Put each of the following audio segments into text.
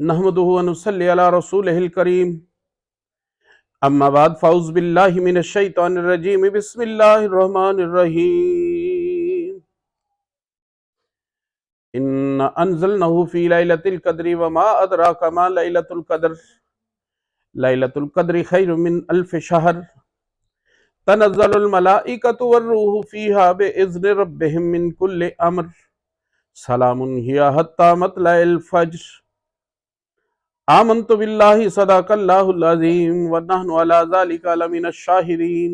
نحمده ونصلي على رسوله الكريم اما بعد فاعوذ بالله من الشيطان الرجيم بسم الله الرحمن الرحيم ان انزلناه في ليلة القدر وما ادراك ما ليلة القدر ليلة القدر خير من الف شهر تنزل الملائكة والروح فيها بإذن ربهم من كل امر سلام هي حتى مطلع الفجر آمنت باللہ صدق اللہ العظیم ونحن علی ذلک لمن الشاہدین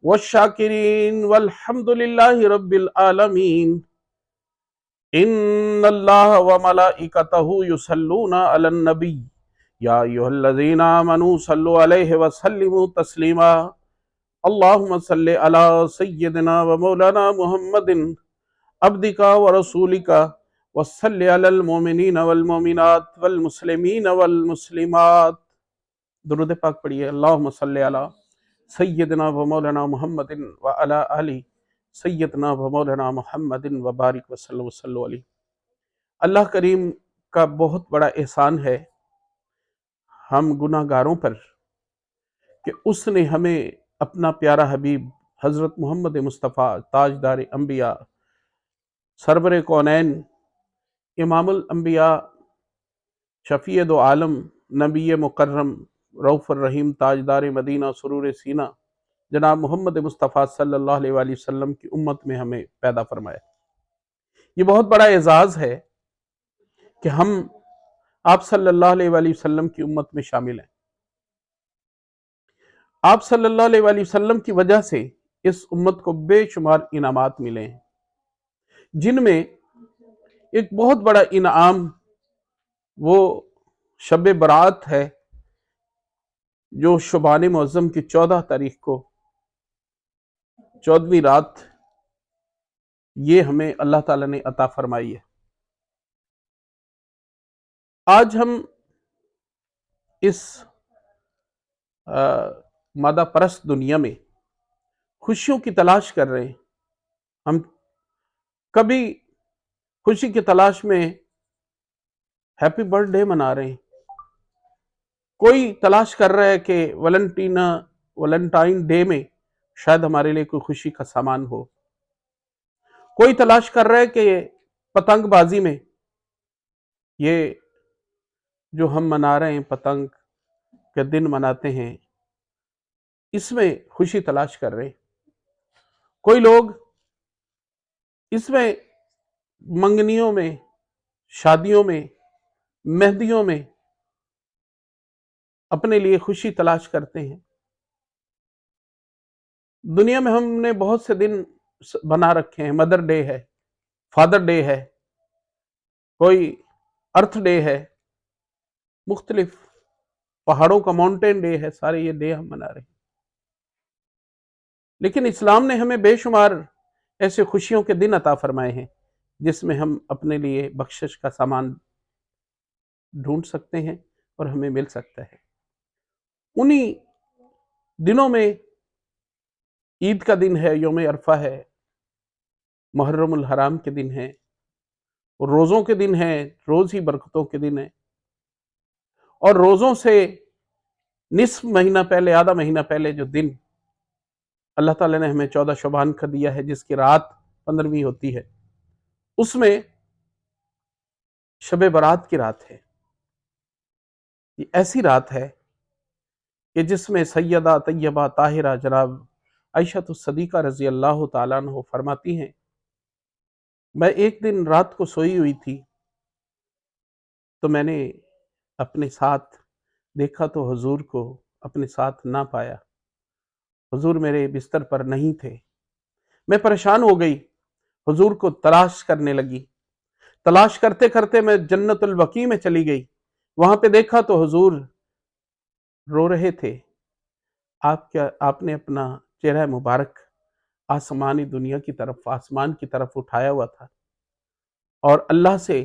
والشاکرین والحمد للہ رب العالمین ان اللہ وملائکتہ یصلون علی النبی یا ایھا الذین آمنوا صلوا علیہ وسلموا تسلیما اللہم صل علی سیدنا ومولانا محمد عبدک ورسولک وصلی علی المومنین والمومنات والمسلمین والمسلمات۔ درود پاک پڑھیے۔ اللہم صلی علی سیدنا و مولانا محمد وعلی آلہ سیدنا و مولانا محمد وبارک وسلم وصلو علیہ۔ اللہ کریم کا بہت بڑا احسان ہے ہم گناہ گاروں پر کہ اس نے ہمیں اپنا پیارا حبیب حضرت محمد مصطفیٰ تاجدار انبیاء سرور کونین امام الانبیاء شفیع دو عالم نبی مکرم رؤوف الرحیم تاجدار مدینہ سرور سینہ جناب محمد مصطفیٰ صلی اللہ علیہ وآلہ وسلم کی امت میں ہمیں پیدا فرمایا۔ یہ بہت بڑا اعزاز ہے کہ ہم آپ صلی اللہ علیہ وآلہ وسلم کی امت میں شامل ہیں۔ آپ صلی اللہ علیہ وآلہ وسلم کی وجہ سے اس امت کو بے شمار انعامات ملے ہیں، جن میں ایک بہت بڑا انعام وہ شب برات ہے جو شعبان معظم کی 14 تاریخ کو 14ویں رات یہ ہمیں اللہ تعالیٰ نے عطا فرمائی ہے۔ آج ہم اس مادہ پرست دنیا میں خوشیوں کی تلاش کر رہے ہیں۔ ہم کبھی خوشی کی تلاش میں ہیپی برتھ ڈے منا رہے ہیں، کوئی تلاش کر رہا ہے کہ ویلنٹائن ڈے میں شاید ہمارے لیے کوئی خوشی کا سامان ہو، کوئی تلاش کر رہا ہے کہ پتنگ بازی میں یہ جو ہم منا رہے ہیں پتنگ کے دن مناتے ہیں اس میں خوشی تلاش کر رہے ہیں، کوئی لوگ اس میں منگنیوں میں شادیوں میں مہندیوں میں اپنے لیے خوشی تلاش کرتے ہیں۔ دنیا میں ہم نے بہت سے دن بنا رکھے ہیں، مدر ڈے ہے، فادر ڈے ہے، کوئی ارتھ ڈے ہے، مختلف پہاڑوں کا ماؤنٹین ڈے ہے، سارے یہ ڈے ہم منا رہے ہیں۔ لیکن اسلام نے ہمیں بے شمار ایسے خوشیوں کے دن عطا فرمائے ہیں جس میں ہم اپنے لیے بخشش کا سامان ڈھونڈ سکتے ہیں اور ہمیں مل سکتا ہے۔ انہی دنوں میں عید کا دن ہے، یوم عرفہ ہے، محرم الحرام کے دن ہے، روزوں کے دن ہے، روز ہی برکتوں کے دن ہے، اور روزوں سے نصف مہینہ پہلے آدھا مہینہ پہلے جو دن اللہ تعالیٰ نے ہمیں 14 شعبان کا دیا ہے جس کی رات 15ویں ہوتی ہے، اس میں شب برات کی رات ہے۔ یہ ایسی رات ہے کہ جس میں سیدہ طیبہ طاہرہ جناب عائشہ الصدیقہ رضی اللہ تعالیٰ عنہ فرماتی ہیں، میں ایک دن رات کو سوئی ہوئی تھی تو میں نے اپنے ساتھ دیکھا تو حضور کو اپنے ساتھ نہ پایا، حضور میرے بستر پر نہیں تھے۔ میں پریشان ہو گئی، حضور کو تلاش کرنے لگی، تلاش کرتے کرتے میں جنت البقیع میں چلی گئی، وہاں پہ دیکھا تو حضور رو رہے تھے۔ آپ نے اپنا چہرہ مبارک آسمانی دنیا کی طرف، آسمان کی طرف اٹھایا ہوا تھا اور اللہ سے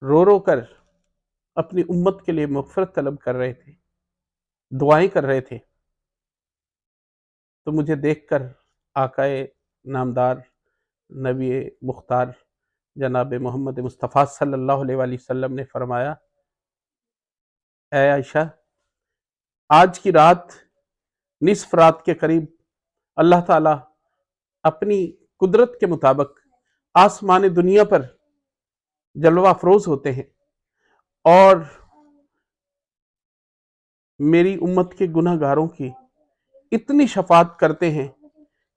رو رو کر اپنی امت کے لیے مغفرت طلب کر رہے تھے، دعائیں کر رہے تھے۔ تو مجھے دیکھ کر آقائے نامدار نبی مختار جناب محمد مصطفیٰ صلی اللہ علیہ وآلہ وسلم نے فرمایا، اے عائشہ، آج کی رات نصف رات کے قریب اللہ تعالیٰ اپنی قدرت کے مطابق آسمان دنیا پر جلوہ افروز ہوتے ہیں اور میری امت کے گناہ گاروں کی اتنی شفاعت کرتے ہیں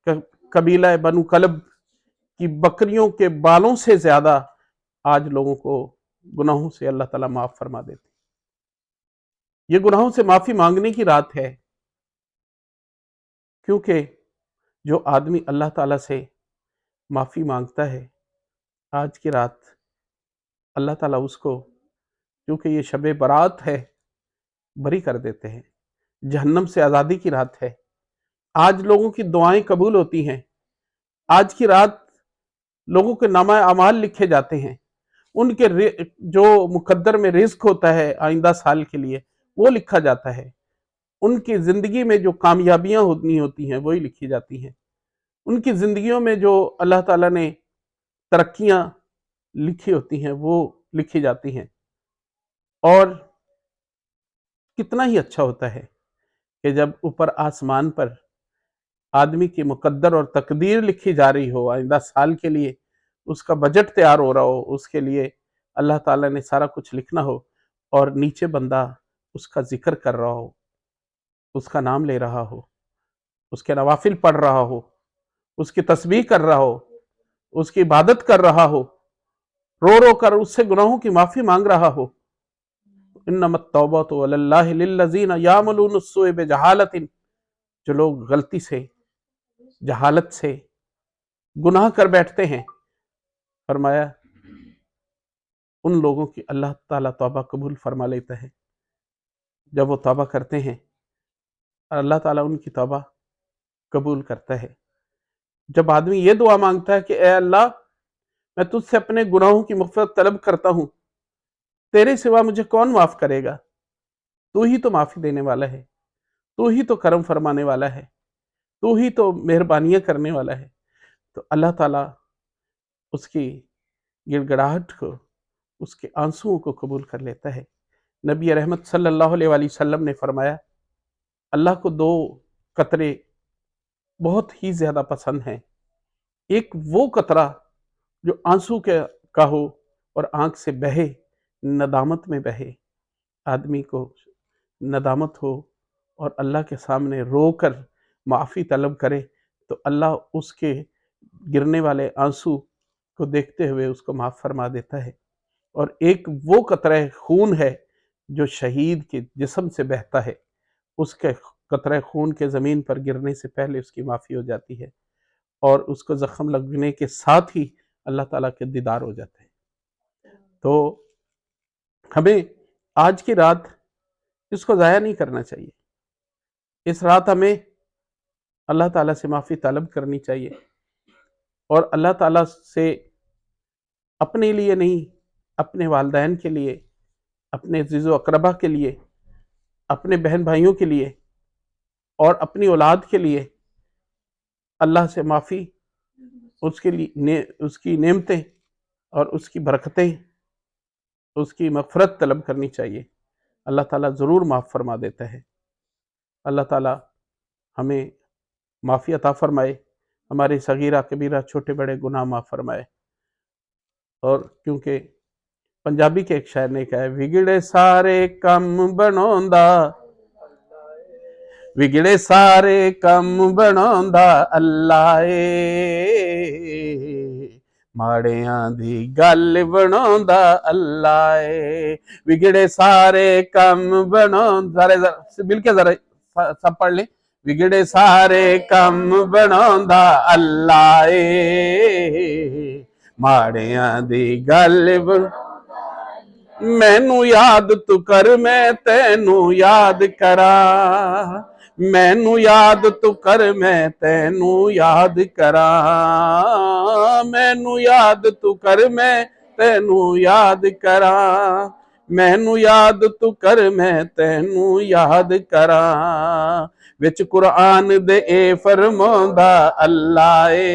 کہ قبیلہ بنو کلب کی بکریوں کے بالوں سے زیادہ آج لوگوں کو گناہوں سے اللہ تعالیٰ معاف فرما دیتے ہیں۔ یہ گناہوں سے معافی مانگنے کی رات ہے، کیونکہ جو آدمی اللہ تعالیٰ سے معافی مانگتا ہے آج کی رات اللہ تعالیٰ اس کو، کیونکہ یہ شب برات ہے، بری کر دیتے ہیں، جہنم سے آزادی کی رات ہے۔ آج لوگوں کی دعائیں قبول ہوتی ہیں، آج کی رات لوگوں کے نامہ اعمال لکھے جاتے ہیں، ان کے جو مقدر میں رزق ہوتا ہے آئندہ سال کے لیے وہ لکھا جاتا ہے، ان کی زندگی میں جو کامیابیاں ہونی ہوتی ہیں وہی لکھی جاتی ہیں، ان کی زندگیوں میں جو اللہ تعالیٰ نے ترقیاں لکھی ہوتی ہیں وہ لکھی جاتی ہیں۔ اور کتنا ہی اچھا ہوتا ہے کہ جب اوپر آسمان پر آدمی کی مقدر اور تقدیر لکھی جا رہی ہو، آئندہ سال کے لیے اس کا بجٹ تیار ہو رہا ہو، اس کے لیے اللہ تعالیٰ نے سارا کچھ لکھنا ہو، اور نیچے بندہ اس کا ذکر کر رہا ہو، اس کا نام لے رہا ہو، اس کے نوافل پڑھ رہا ہو، اس کی تسبیح کر رہا ہو، اس کی عبادت کر رہا ہو، رو رو کر اس سے گناہوں کی معافی مانگ رہا ہو۔ انما التوبۃ علی اللہ للذین یعملون السوء بجہالۃ، جو لوگ غلطی سے، جہالت سے گناہ کر بیٹھتے ہیں، فرمایا ان لوگوں کی اللہ تعالیٰ توبہ قبول فرما لیتا ہے۔ جب وہ توبہ کرتے ہیں اللہ تعالیٰ ان کی توبہ قبول کرتا ہے۔ جب آدمی یہ دعا مانگتا ہے کہ اے اللہ، میں تجھ سے اپنے گناہوں کی مغفرت طلب کرتا ہوں، تیرے سوا مجھے کون معاف کرے گا؟ تو ہی تو معافی دینے والا ہے، تو ہی تو کرم فرمانے والا ہے، تو ہی تو مہربانیاں کرنے والا ہے، تو اللہ تعالیٰ اس کی گڑ گڑاہٹ کو، اس کے آنسوؤں کو قبول کر لیتا ہے۔ نبی رحمت صلی اللہ علیہ وآلہ وسلم نے فرمایا، اللہ کو دو قطرے بہت ہی زیادہ پسند ہیں، ایک وہ قطرہ جو آنسو کا ہو اور آنکھ سے بہے، ندامت میں بہے، آدمی کو ندامت ہو اور اللہ کے سامنے رو کر معافی طلب کرے تو اللہ اس کے گرنے والے آنسو کو دیکھتے ہوئے اس کو معاف فرما دیتا ہے۔ اور ایک وہ قطرہ خون ہے جو شہید کے جسم سے بہتا ہے، اس کے قطرہ خون کے زمین پر گرنے سے پہلے اس کی معافی ہو جاتی ہے، اور اس کو زخم لگنے کے ساتھ ہی اللہ تعالیٰ کے دیدار ہو جاتے ہیں۔ تو ہمیں آج کی رات اس کو ضائع نہیں کرنا چاہیے، اس رات ہمیں اللہ تعالیٰ سے معافی طلب کرنی چاہیے، اور اللہ تعالیٰ سے اپنے لیے نہیں، اپنے والدین کے لیے، اپنے عزیز و اقربا کے لیے، اپنے بہن بھائیوں کے لیے اور اپنی اولاد کے لیے اللہ سے معافی، اس کے لیے اس کی نعمتیں اور اس کی برکتیں، اس کی مغفرت طلب کرنی چاہیے۔ اللہ تعالیٰ ضرور معاف فرما دیتا ہے۔ اللہ تعالیٰ ہمیں معافی عطا فرمائے، ہمارے صغیرہ کبیرہ چھوٹے بڑے گناہ معاف فرمائے۔ اور کیونکہ پنجابی کے ایک شاعر نے کہا ہے، وگڑے سارے کم بنوندا، وگڑے سارے کم بنوندا اللہ اے، ماڑیاں دی گل بنوندا اللہ اے، وگڑے سارے کم بنوندا، مل کے ذرا سب پڑھ لیں، وگڑے سارے کم بنوندا اللہ اے، ماڑیاں دی گل مینوں یاد تو کر میں تینوں یاد کراں، مینوں یاد تو کر میں تینوں یاد کراں، مینوں یاد تو کر میں تینوں یاد کراں، مینوں یاد تو کر میں تینوں یاد کراں، وچ قرآن دے اے فرماوندا اللہ اے،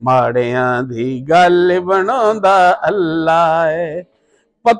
ਮਾੜਿਆਂ ਦੀ ਗੱਲ ਬਣਾਉਂਦਾ ਅੱਲਾ ਏ।